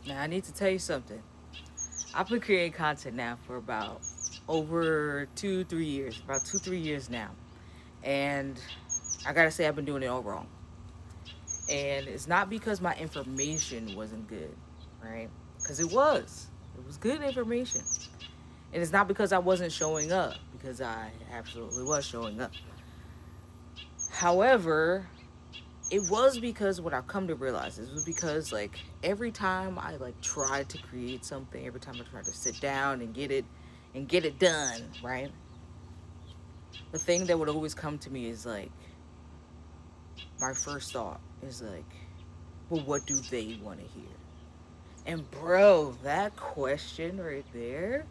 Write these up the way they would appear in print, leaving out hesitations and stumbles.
Now, I need to tell you something. I've been creating content now for about over 2, 3 years, about 2, 3 years now. And I gotta say, I've been doing it all wrong. And it's not because my information wasn't good, right? Because it was. It was good information. And it's not because I wasn't showing up, because I absolutely was showing up. However, it was because what I've come to realize is was because like every time I like tried to create something, every time I tried to sit down and get it done, right? The thing that would always come to me is like my first thought is like, well, what do they want to hear? And bro, that question right there,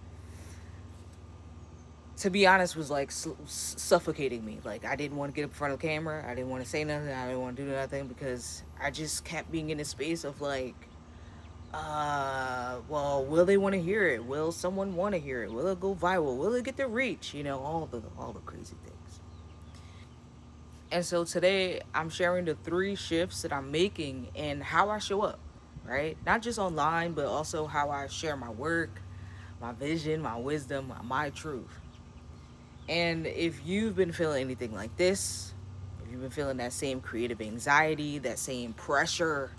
to be honest, was like suffocating me. Like I didn't want to get up in front of the camera. I didn't want to say nothing. I didn't want to do nothing because I just kept being in a space of like, well, will they want to hear it? Will someone want to hear it? Will it go viral? Will it get the reach? You know, all the crazy things. And so today I'm sharing the 3 shifts that I'm making and how I show up, right? Not just online, but also how I share my work, my vision, my wisdom, my truth. And if you've been feeling anything like this, if you've been feeling that same creative anxiety, that same pressure,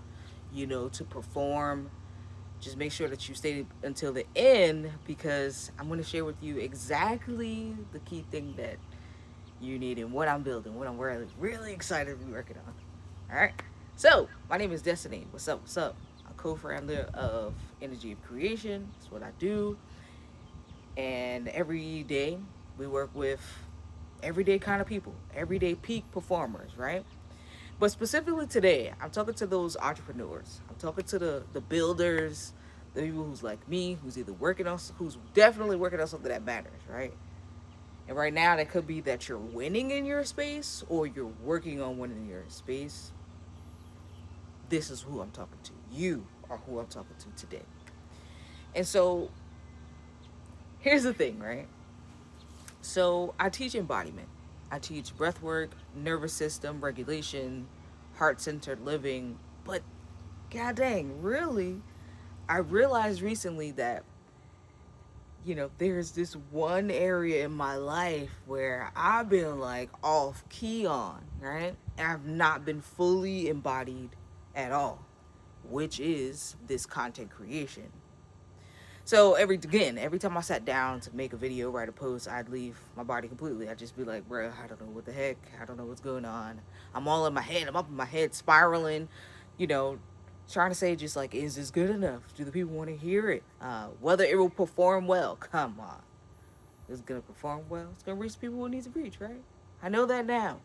to perform, just make sure that you stay until the end because I'm going to share with you exactly the key thing that you need and what I'm building, what I'm really, really excited to be working on. All right. So, my name is Destiny. What's up? What's up? I'm co-founder of Energy of Creation. That's what I do. And every day we work with everyday kind of people, everyday peak performers, right? But specifically today, I'm talking to those entrepreneurs. I'm talking to the builders, the people who's like me, who's either working on, who's definitely working on something that matters, right? And right now, that could be that you're winning in your space or you're working on winning in your space. This is who I'm talking to. You are who I'm talking to today. And so here's the thing, right? So I teach embodiment. I teach breath work, nervous system regulation, heart centered living. But god dang, really, I realized recently that, there's this one area in my life where I've been like off key on, right? And I've not been fully embodied at all, which is this content creation. So every time I sat down to make a video, write a post, I'd leave my body completely. I'd just be like, bro, I don't know what the heck. I don't know what's going on. I'm all in my head. I'm up in my head, spiraling, you know, trying to say just like, is this good enough? Do the people want to hear it? Whether it will perform well. Come on. It's going to perform well. It's going to reach people who it needs to reach, right? I know that now.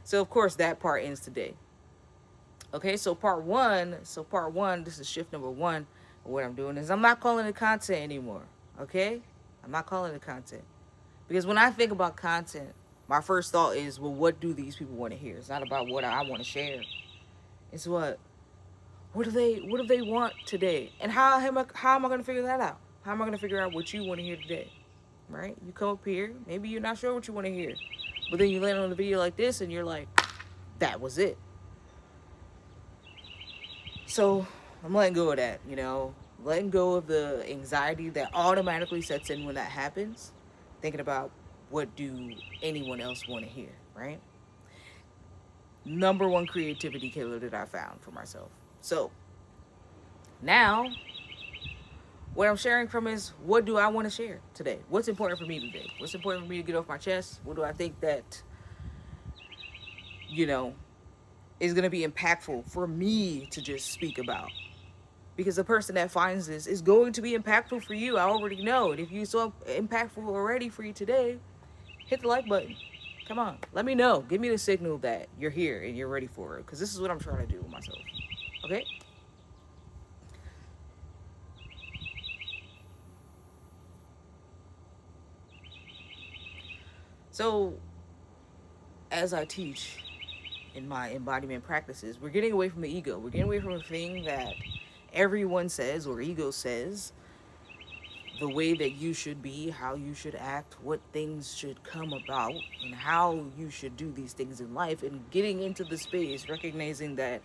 So, of course, that part ends today. Okay, so part one, this is shift number one. What I'm doing is I'm not calling it content anymore. Okay, I'm not calling it content because when I think about content, my first thought is, well, what do these people want to hear? It's not about what I want to share. It's what do they want today, and how am I going to figure that out? How am I going to figure out what you want to hear today? Right? You come up here, maybe you're not sure what you want to hear, but then you land on a video like this, and you're like, that was it. So I'm letting go of that, letting go of the anxiety that automatically sets in when that happens, thinking about what do anyone else want to hear, right? Number one creativity killer that I found for myself. So now what I'm sharing from is what do I want to share today? What's important for me today? What's important for me to get off my chest? What do I think that, you know, is going to be impactful for me to just speak about? Because the person that finds this is going to be impactful for you. I already know. And if you saw impactful already for you today, hit the like button. Come on, let me know. Give me the signal that you're here and you're ready for it. Because this is what I'm trying to do with myself. Okay? So, as I teach in my embodiment practices, we're getting away from the ego. We're getting away from a thing that everyone says or ego says the way that you should be, how you should act, what things should come about, and how you should do these things in life, and getting into the space, recognizing that,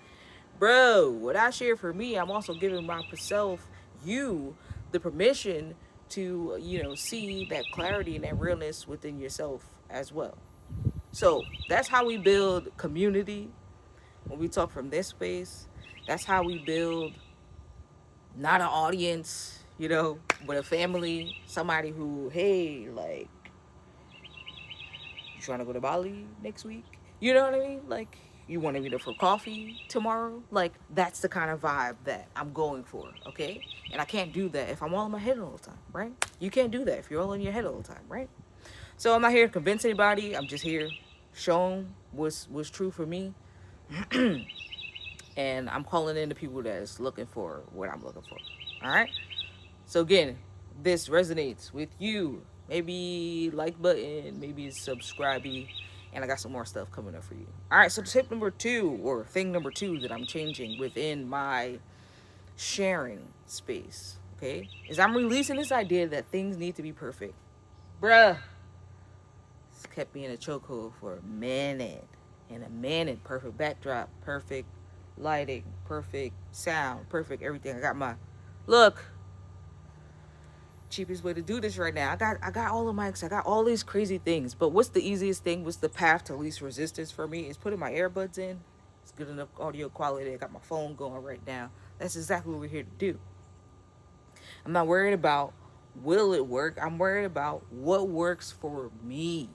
bro, what I share for me, I'm also giving myself, you, the permission to, see that clarity and that realness within yourself as well. So that's how we build community when we talk from this space. That's how we build not an audience, but a family, somebody who, hey, like, you trying to go to Bali next week? You know what I mean? Like, you want to meet up for coffee tomorrow? Like, that's the kind of vibe that I'm going for, okay? And I can't do that if I'm all in my head all the time, right? You can't do that if you're all in your head all the time, right? So I'm not here to convince anybody. I'm just here showing what's true for me. And I'm calling in the people that's looking for what I'm looking for. All right? So again, this resonates with you. Maybe like button, maybe subscribe, and I got some more stuff coming up for you. All right, so tip number two, or thing number two that I'm changing within my sharing space, okay, is I'm releasing this idea that things need to be perfect. Bruh, it's kept me in a chokehold for a minute. And a minute, perfect backdrop, perfect lighting, perfect sound, perfect everything. I got my look. Cheapest way to do this right now. I got all the mics. I got all these crazy things. But what's the easiest thing? What's the path to least resistance for me? Is putting my earbuds in. It's good enough audio quality. I got my phone going right now. That's exactly what we're here to do. I'm not worried about will it work. I'm worried about what works for me.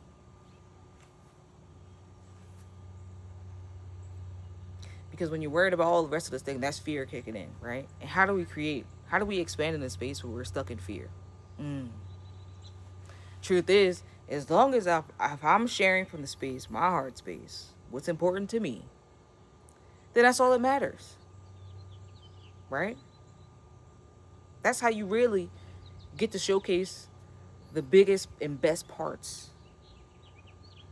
Because when you're worried about all the rest of this thing, that's fear kicking in, right? And how do we create? How do we expand in a space where we're stuck in fear? Mm. Truth is, as long as if I'm sharing from the space, my heart space, what's important to me, then that's all that matters, right? That's how you really get to showcase the biggest and best parts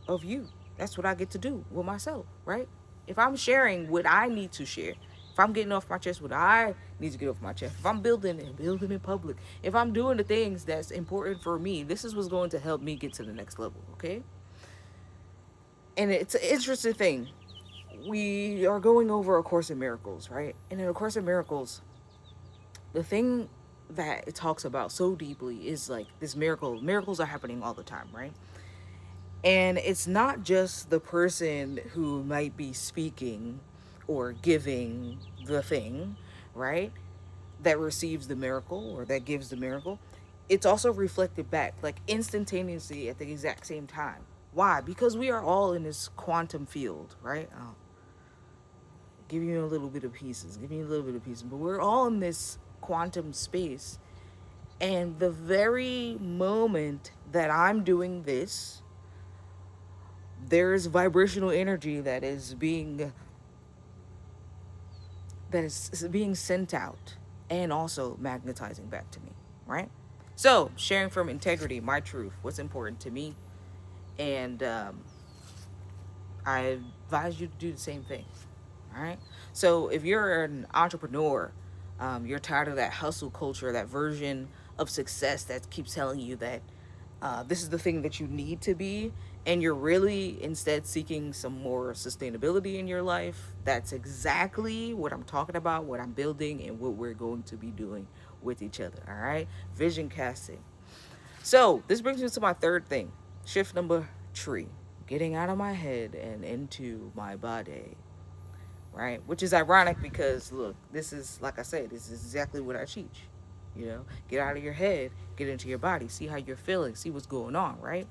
of you. That's what I get to do with myself, right? If I'm sharing what I need to share, if I'm getting off my chest what I need to get off my chest, if I'm building and building in public, if I'm doing the things that's important for me, this is what's going to help me get to the next level, okay? And it's an interesting thing. We are going over A Course in Miracles, right? And in A Course in Miracles, the thing that it talks about so deeply is like this miracle. Miracles are happening all the time, right? And it's not just the person who might be speaking or giving the thing, right? That receives the miracle or that gives the miracle. It's also reflected back, like instantaneously at the exact same time. Why? Because we are all in this quantum field, right? Give you a little bit of pieces, give you a little bit of pieces, but we're all in this quantum space. And the very moment that I'm doing this, there's vibrational energy that is being sent out and also magnetizing back to me, right? So sharing from integrity, my truth, what's important to me, and I advise you to do the same thing. All right. So if you're an entrepreneur, you're tired of that hustle culture, that version of success that keeps telling you that this is the thing that you need to be, and you're really instead seeking some more sustainability in your life. That's exactly what I'm talking about, what I'm building, and what we're going to be doing with each other. All right. Vision casting. So this brings me to my third thing. Shift number three. Getting out of my head and into my body, right? Which is ironic because look, this is like I said, this is exactly what I teach. Get out of your head, get into your body, see how you're feeling, see what's going on, right?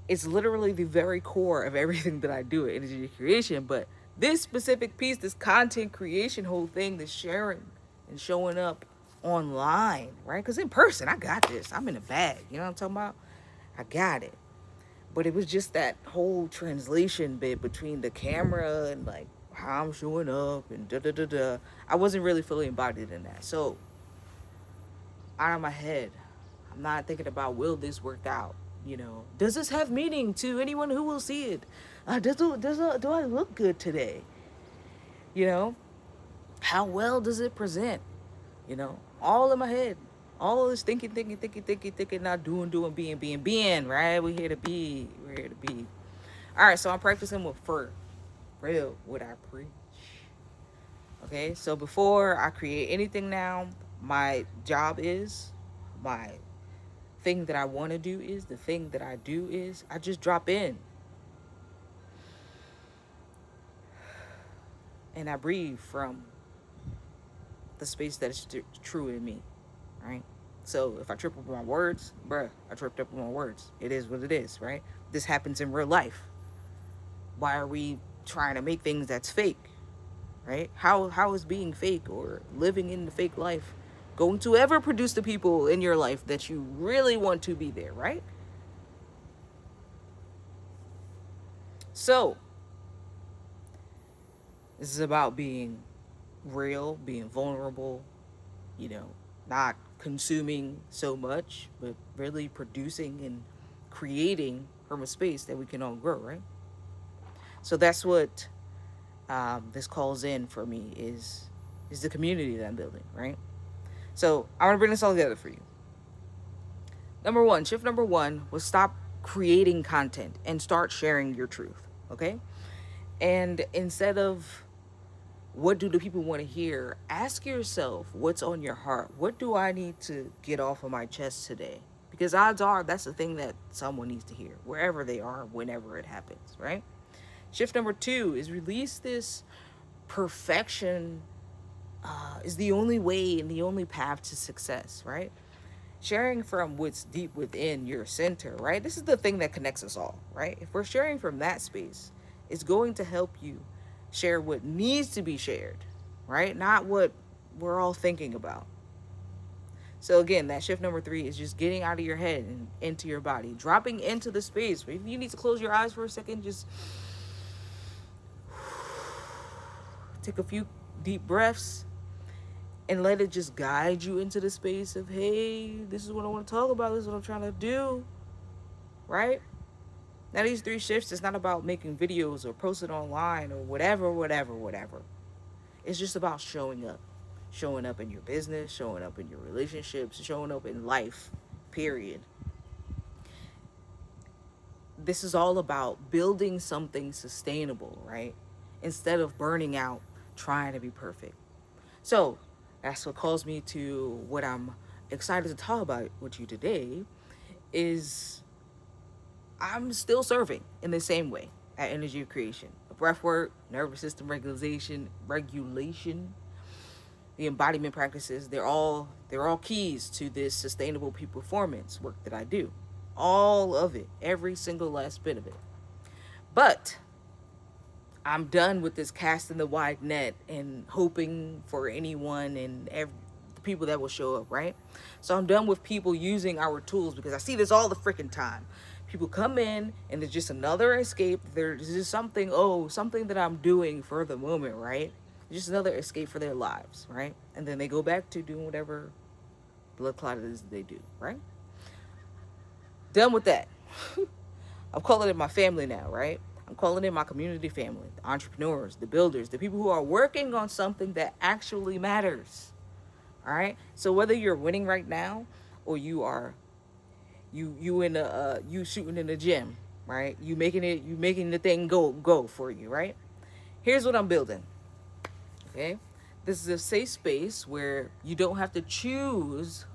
It's literally the very core of everything that I do at energy creation. But this specific piece, this content creation whole thing, this sharing and showing up online, right? Because in person, I got this. I'm in a bag. You know what I'm talking about? I got it. But it was just that whole translation bit between the camera and like how I'm showing up and da da da da. I wasn't really fully embodied in that. So out of my head, I'm not thinking about will this work out. Does this have meaning to anyone who will see it? Do I look good today? You know, how well does it present? All in my head. All of this thinking, not doing, being, right? We're here to be. We're here to be. All right, so I'm practicing with for real what I preach. Okay, so before I create anything now, my job is, my thing that I want to do is, the thing that I do is, I just drop in and I breathe from the space that is true in me, right? So if I trip up my words, bruh, I tripped up on my words. It is what it is, right? This happens in real life. Why are we trying to make things that's fake, right? How is being fake or living in the fake life going to ever produce the people in your life that you really want to be there, right? So this is about being real, being vulnerable, you know, not consuming so much, but really producing and creating from a space that we can all grow, right? So that's what this calls in for me is the community that I'm building, right? So I want to bring this all together for you. Number one, shift number one was stop creating content and start sharing your truth, okay? And instead of what do the people want to hear, ask yourself what's on your heart. What do I need to get off of my chest today? Because odds are that's the thing that someone needs to hear, wherever they are, whenever it happens, right? Shift number two is release this perfection is the only way and the only path to success, right? Sharing from what's deep within your center, right? This is the thing that connects us all, right? If we're sharing from that space, it's going to help you share what needs to be shared, right? Not what we're all thinking about. So again, that shift number three is just getting out of your head and into your body, dropping into the space. If you need to close your eyes for a second, just take a few deep breaths and let it just guide you into the space of, hey, this is what I want to talk about. This is what I'm trying to do, right? Now, these three shifts is not about making videos or posting online or whatever, whatever, whatever. It's just about showing up in your business, showing up in your relationships, showing up in life, period. This is all about building something sustainable, right? Instead of burning out trying to be perfect. So that's what calls me to what I'm excited to talk about with you today is I'm still serving in the same way at Energy of Creation. Breath work, nervous system regulation, the embodiment practices, they're all keys to this sustainable peak performance work that I do. All of it, every single last bit of it. But I'm done with this casting the wide net and hoping for anyone and the people that will show up, right? So I'm done with people using our tools because I see this all the freaking time. People come in and there's just another escape. There's just something that I'm doing for the moment, right? Just another escape for their lives, right? And then they go back to doing whatever blood clot it is they do, right? Done with that. I'm calling it my family now, right? I'm calling it my community family, the entrepreneurs, the builders, the people who are working on something that actually matters. All right. So whether you're winning right now, or you shooting in the gym, right? You making the thing go for you, right? Here's what I'm building. Okay. This is a safe space where you don't have to choose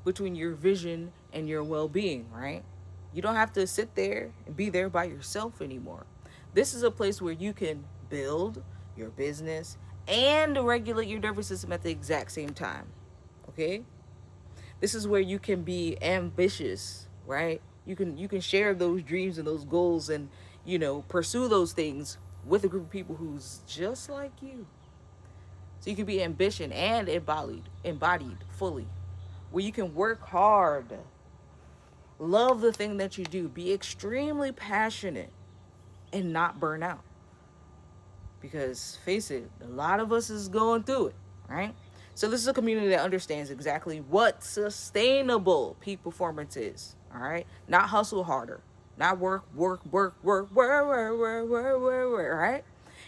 between your vision and your well-being, right? You don't have to sit there and be there by yourself anymore. This is a place where you can build your business and regulate your nervous system at the exact same time. Okay? This is where you can be ambitious, right? You can share those dreams and those goals and, pursue those things with a group of people who's just like you. So you can be ambition and embodied fully. Where you can work hard, love the thing that you do, be extremely passionate, and not burn out. Because face it, a lot of us is going through it, right? So this is a community that understands exactly what sustainable peak performance is. All right, not hustle harder, not work, right?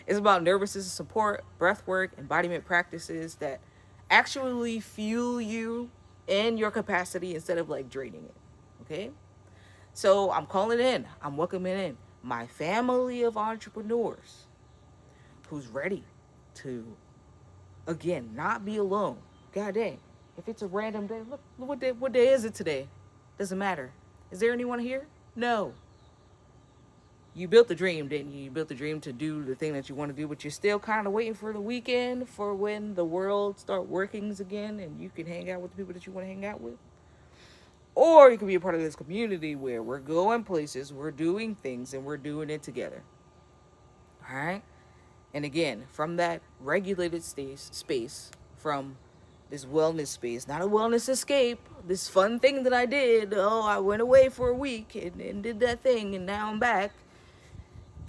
It's about nervous system support, breath work, embodiment practices that actually fuel you in your capacity instead of like draining it. Okay, so I'm calling in, I'm welcoming in my family of entrepreneurs who's ready. to, again, not be alone. God dang. If it's a random day, look, what day is it today? Doesn't matter. Is there anyone here? No. You built the dream, didn't you? You built the dream to do the thing that you want to do, but you're still kind of waiting for the weekend for when the world start workings again and you can hang out with the people that you want to hang out with. Or you can be a part of this community where we're going places, we're doing things, and we're doing it together. All right? And again, from that regulated space, from this wellness space, not a wellness escape, this fun thing that I did. Oh, I went away for a week and did that thing, and now I'm back.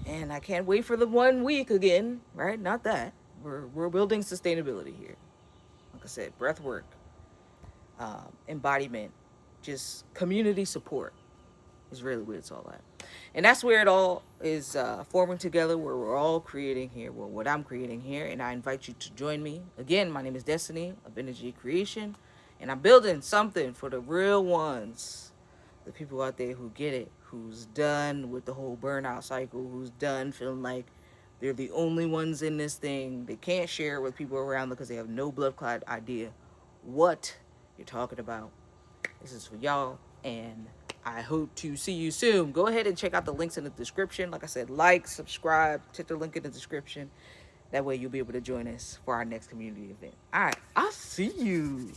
And I can't wait for the 1 week again, right? Not that. We're building sustainability here. Like I said, breath work, embodiment, just community support is really what it's all at. And that's where it all is forming together, where we're all creating here, well, what I'm creating here. And I invite you to join me. Again, my name is Destiny of Energy Creation, and I'm building something for the real ones, the people out there who get it, who's done with the whole burnout cycle, who's done feeling like they're the only ones in this thing. They can't share it with people around them because they have no blood clot idea what you're talking about. This is for y'all, and I hope to see you soon. Go ahead and check out the links in the description. Like I said, like, subscribe, check the link in the description. That way you'll be able to join us for our next community event. All right, I'll see you.